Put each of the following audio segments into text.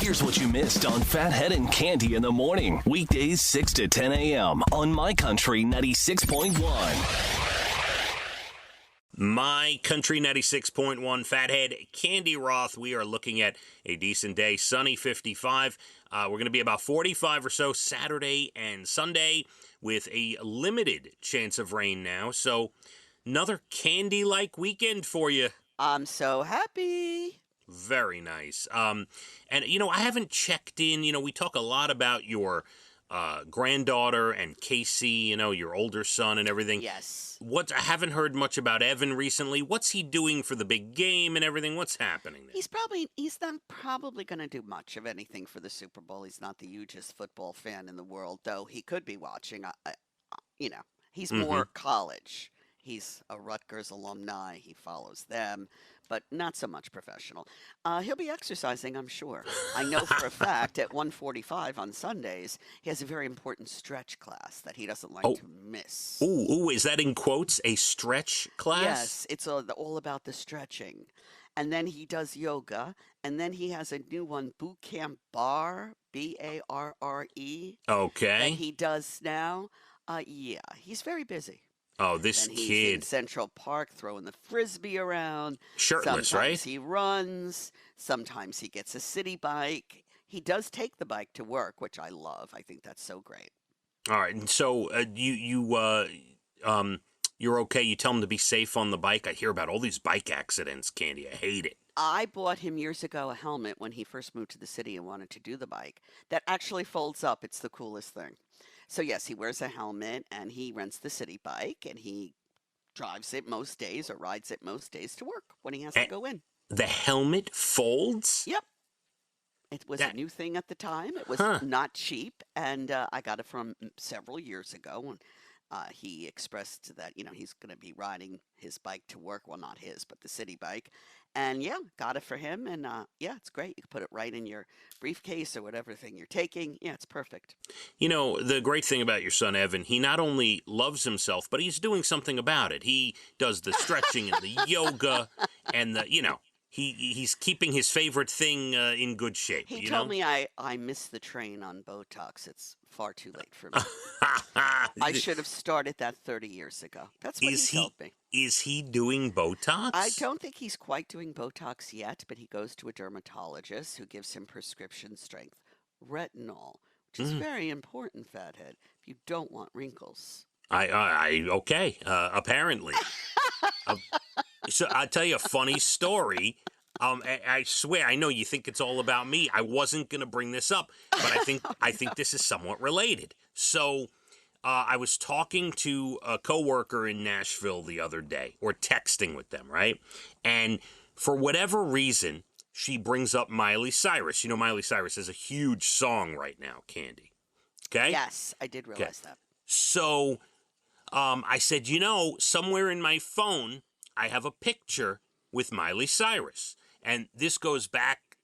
Here's what you missed on Phathead and Cande in the morning. Weekdays 6 to 10 a.m. on My Country 96.1. My Country 96.1, Phathead, Cande Roth. We are looking at a decent day, sunny 55. We're going to be about 45 or so Saturday and Sunday with a limited chance of rain now. So another Cande-like weekend for you. I'm so happy. Very nice. And, I haven't checked in. We talk a lot about your granddaughter and Casey, your older son and everything. Yes. I haven't heard much about Evan recently. What's he doing for the big game and everything? What's happening there? He's not probably going to do much of anything for the Super Bowl. He's not the hugest football fan in the world, though he could be watching. He's more college. He's a Rutgers alumni. He follows them, but not so much professional. He'll be exercising, I'm sure. I know for a fact at 1:45 on Sundays, he has a very important stretch class that he doesn't like to miss. Ooh, is that in quotes, a stretch class? Yes, it's all about the stretching. And then he does yoga, and then he has a new one, Boot Camp Bar, Barre. Okay. That he does now. He's very busy. Oh, this and he's kid. in Central Park throwing the Frisbee around. Shirtless, sometimes right? He runs. Sometimes he gets a city bike. He does take the bike to work, which I love. I think that's so great. All right. And so you're okay. You tell him to be safe on the bike. I hear about all these bike accidents, Cande. I hate it. I bought him years ago a helmet when he first moved to the city and wanted to do the bike that actually folds up. It's the coolest thing. So, yes, he wears a helmet, and he rents the city bike, and he drives it most days or rides it most days to work when he has to go in. The helmet folds? Yep. It was a new thing at the time. It was not cheap, and I got it from several years ago when he expressed that, he's going to be riding his bike to work. Well, not his, but the city bike. And, got it for him, and, it's great. You can put it right in your briefcase or whatever thing you're taking. Yeah, it's perfect. The great thing about your son, Evan, he not only loves himself, but he's doing something about it. He does the stretching and the yoga and he's keeping his favorite thing in good shape. He told me I missed the train on Botox. It's far too late for me. I should have started that 30 years ago. That's what he told me. Is he doing Botox? I don't think he's quite doing Botox yet, but he goes to a dermatologist who gives him prescription strength retinol, which is very important, Phathead, if you don't want wrinkles. Okay, apparently. So I'll tell you a funny story. I swear, I know you think it's all about me. I wasn't going to bring this up, but I think this is somewhat related. So I was talking to a coworker in Nashville the other day, or texting with them, right? And for whatever reason, she brings up Miley Cyrus. Miley Cyrus has a huge song right now, Cande. Okay? Yes, I did realize that. So I said, somewhere in my phone, I have a picture with Miley Cyrus. And this goes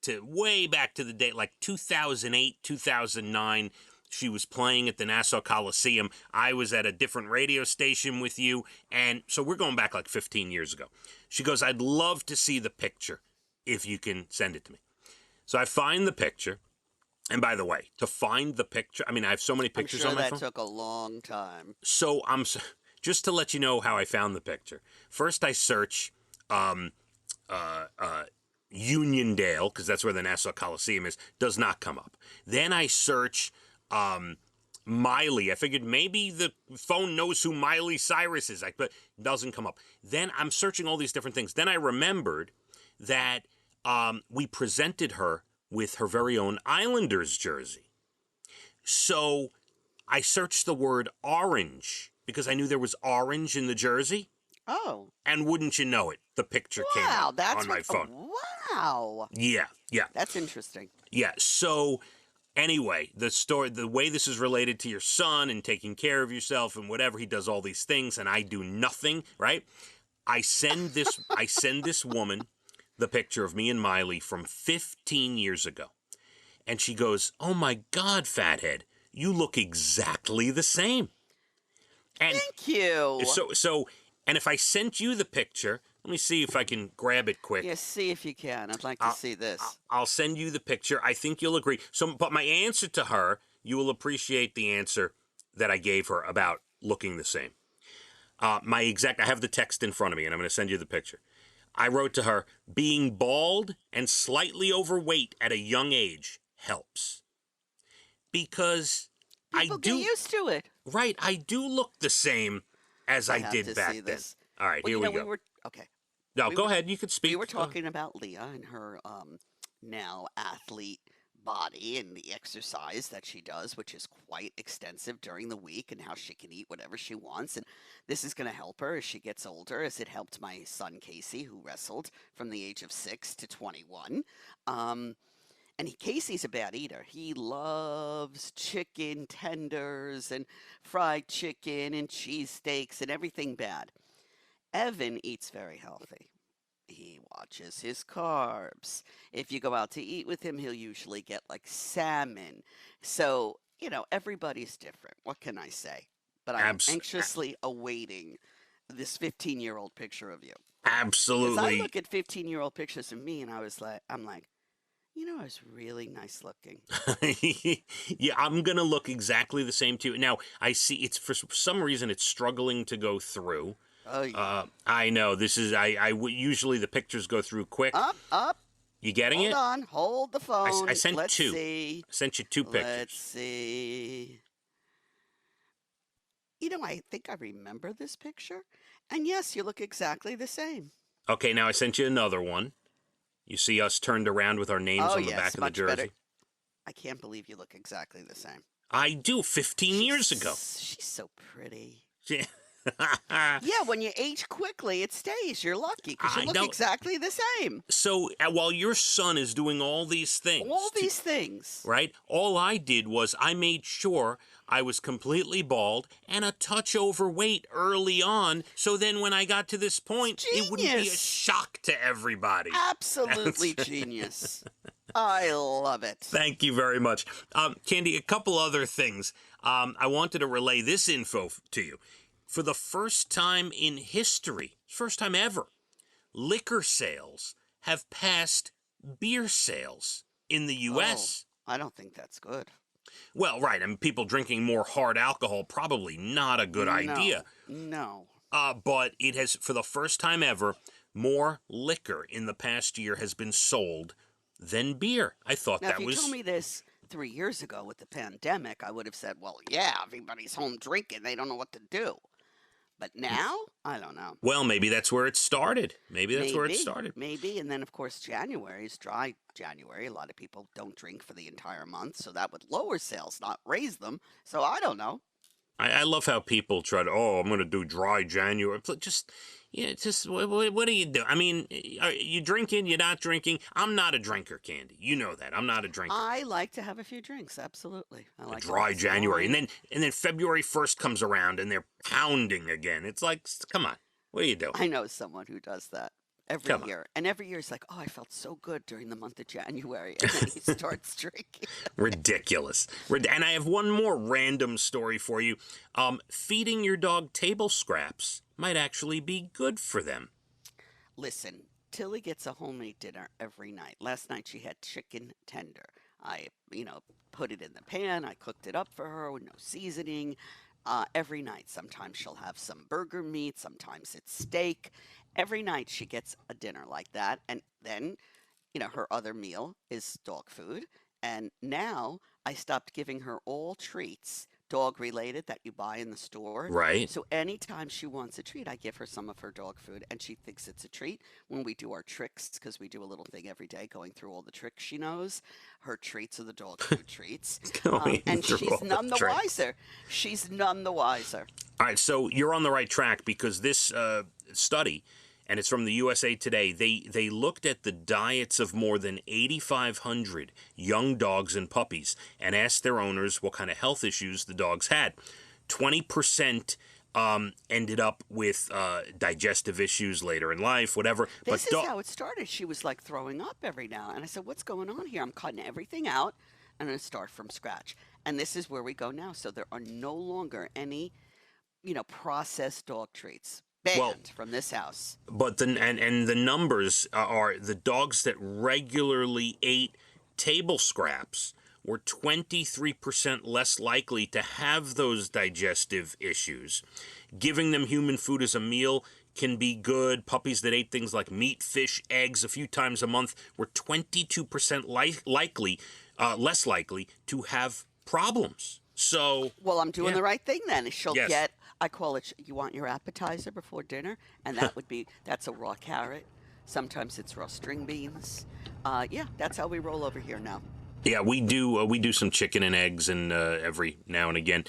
way back to the date, like 2008, 2009. She was playing at the Nassau Coliseum. I was at a different radio station with you. And so we're going back like 15 years ago. She goes, I'd love to see the picture if you can send it to me. So I find the picture. And by the way, to find the picture, I have so many pictures on my phone. I'm sure that took a long time. So just to let you know how I found the picture. First, I search Uniondale, because that's where the Nassau Coliseum is, does not come up. Then I search Miley. I figured maybe the phone knows who Miley Cyrus is, but it doesn't come up. Then I'm searching all these different things. Then I remembered that we presented her with her very own Islanders jersey. So I searched the word orange because I knew there was orange in the jersey. Oh. And wouldn't you know it, the picture came up on my phone. Wow. Yeah. That's interesting. Yeah, so anyway, the way this is related to your son and taking care of yourself and whatever, he does all these things and I do nothing, right? I send this woman the picture of me and Miley from 15 years ago. And she goes, "Oh my God, Phathead, you look exactly the same." And thank you. So, and if I sent you the picture, Let me see if I can grab it quick. Yeah, see if you can. I'd like to see this. I'll send you the picture. I think you'll agree. So, but my answer to her, you will appreciate the answer that I gave her about looking the same. I have the text in front of me, and I'm going to send you the picture. I wrote to her, being bald and slightly overweight at a young age helps. Because People get used to it. Right, I do look the same as I did back then. This. All right, well, here you know, we go. Okay. No, go ahead. You could speak. We were talking about Leah and her now athlete body and the exercise that she does, which is quite extensive during the week, and how she can eat whatever she wants. And this is going to help her as she gets older, as it helped my son Casey, who wrestled from the age of 6 to 21. And Casey's a bad eater. He loves chicken tenders and fried chicken and cheesesteaks and everything bad. Evan eats very healthy. He watches his carbs. If you go out to eat with him, he'll usually get like salmon. So, everybody's different. What can I say? But I'm anxiously awaiting this 15-year-old picture of you. Absolutely. Because I look at 15-year-old pictures of me and I'm like, I was really nice looking. Yeah, I'm going to look exactly the same too. Now, I see it's for some reason it's struggling to go through. Oh, yeah. I know. This is, usually the pictures go through quick. Up. You getting it? Hold on. Hold the phone. I sent Let's two. See. I sent you two pictures. Let's see. I think I remember this picture. And yes, you look exactly the same. Okay, now I sent you another one. You see us turned around with our names on the back of the jersey? Better. I can't believe you look exactly the same. I do, 15 years ago. She's so pretty. Yeah. Yeah, when you age quickly, it stays. You're lucky because you look exactly the same. So while your son is doing all these things. Right? All I did was I made sure I was completely bald and a touch overweight early on. So then when I got to this point, it wouldn't be a shock to everybody. Absolutely genius. I love it. Thank you very much. Candy, a couple other things. I wanted to relay this info to you. For the first time in history, first time ever, liquor sales have passed beer sales in the U.S. Oh, I don't think that's good. Well, right. I mean, people drinking more hard alcohol, probably not a good idea. No. But it has, for the first time ever, more liquor in the past year has been sold than beer. I thought now, that was... If you told me this 3 years ago with the pandemic, I would have said, well, yeah, everybody's home drinking. They don't know what to do. But now, I don't know. Well, maybe that's where it started. Maybe, Maybe, and then, of course, January is dry January. A lot of people don't drink for the entire month, so that would lower sales, not raise them. So I don't know. I love how people try to, I'm going to do dry January. What do you do? I mean, are you drinking? You're not drinking? I'm not a drinker, Candy. You know that. I'm not a drinker. I like to have a few drinks, absolutely. I like dry January. And then February 1st comes around and they're pounding again. It's like, come on. What are you doing? I know someone who does that. Every year. And every year it's like, I felt so good during the month of January. And then he starts drinking. Ridiculous. And I have one more random story for you. Feeding your dog table scraps might actually be good for them. Listen, Tilly gets a homemade dinner every night. Last night she had chicken tender. I, put it in the pan. I cooked it up for her with no seasoning. Every night. Sometimes she'll have some burger meat. Sometimes it's steak. Every night she gets a dinner like that. And then, her other meal is dog food. And now I stopped giving her all treats, dog related, that you buy in the store. Right. So anytime she wants a treat, I give her some of her dog food and she thinks it's a treat. When we do our tricks, because we do a little thing every day going through all the tricks she knows, her treats are the dog food treats. And she's none the wiser. She's none the wiser. All right, so you're on the right track because this study, and it's from the USA Today, they looked at the diets of more than 8,500 young dogs and puppies and asked their owners what kind of health issues the dogs had. 20% ended up with digestive issues later in life, whatever. This is how it started. She was like throwing up every now. And I said, what's going on here? I'm cutting everything out. I'm going to start from scratch. And this is where we go now. So there are no longer any, processed dog treats. Banned from this house. But and the numbers are the dogs that regularly ate table scraps were 23% less likely to have those digestive issues. Giving them human food as a meal can be good. Puppies that ate things like meat, fish, eggs a few times a month were 22% less likely to have problems. So, well, I'm doing yeah. the right thing then. She'll Yes. get, I call it, you want your appetizer before dinner? And that would be, that's a raw carrot. Sometimes it's raw string beans. Yeah, that's how we roll over here now. Yeah, we do some chicken and eggs and every now and again.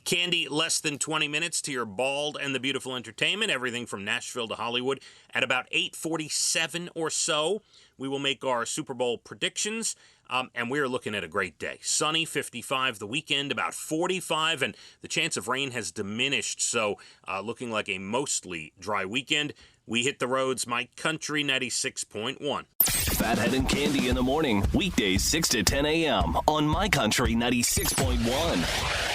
Candy, less than 20 minutes to your Bald and the Beautiful entertainment, everything from Nashville to Hollywood. At about 8:47 or so, we will make our Super Bowl predictions, and we are looking at a great day. Sunny, 55, the weekend about 45, and the chance of rain has diminished, so looking like a mostly dry weekend. We hit the roads, My Country 96.1. Phathead and Candy in the morning, weekdays 6 to 10 a.m. on My Country 96.1.